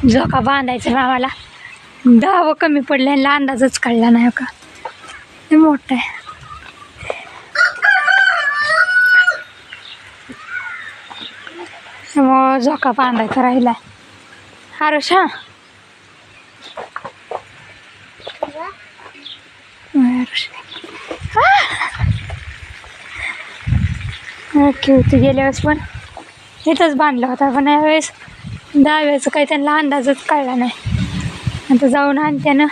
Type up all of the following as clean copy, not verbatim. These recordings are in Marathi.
झोका बांधायचा ना आम्हाला 10 कमी पडल्याला अंदाजच कळला नाही का हे मोठं आहे. मग झोका बांधायचा राहिला हर्षा क्यूट गेल्या वेळेस पण इथंच बांधला होता पण यावेळेस 10 वेळेचं काही त्यांना अंदाजच कळला नाही. आता जाऊन आणते ना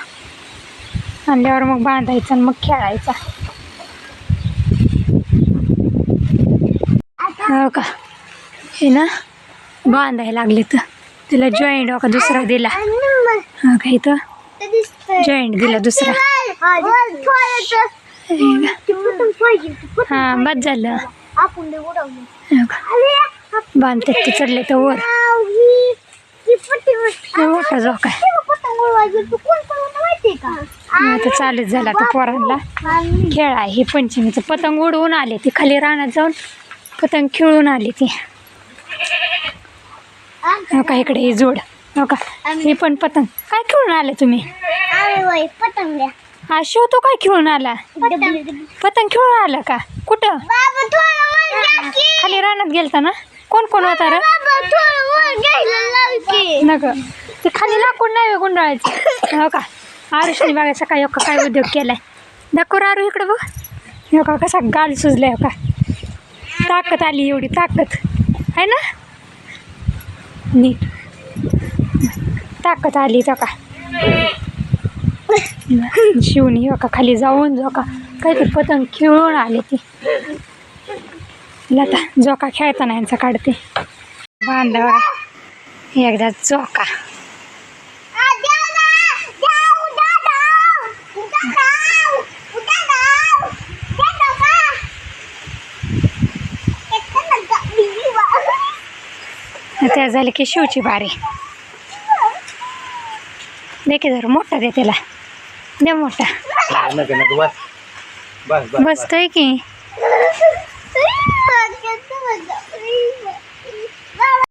आणल्यावर मग बांधायचं आणि मग खेळायचा. हो का हे ना बांधायला लागले तर तिला जॉईंट हो का दुसरा दिला हा का इथं जॉईंट दिला दुसरा हा बस झालं बांधतात ते चढले तर वर मोठा झोका आता चालूच झाला तर पोरांना खेळ आहे. हे पंचमीचं पतंग उडवून आले ती खाली रानात जाऊन पतंग खेळून आली ती हो का इकडे हे जोड हो का हे पण पतंग काय खेळून आले तुम्ही हा शिव तो काय खेळून आला पतंग खेळून आला का कुठं खाली रानात गेलता ना कोण कोण होता रे नग ते खाली लाकूड नाही गुंडाळायचं हो का आरुषने बघा सकाळी हो का काय उद्योग केलाय दाखव आरू इकडे बघ हो का कसा गाल सुजलाय हो का ताकद आली एवढी ताकद आहे ना नीट ताकद आली तो का शिवणी हो का खाली जाऊन जो का काहीतरी पतंग खेळून आले ती लता झोका खेळताना यांचा काढते बांधावा एकदा झोका त्या झाले की शिवची बारी देखील जरा मोठा दे त्याला दे मोठा बसतोय की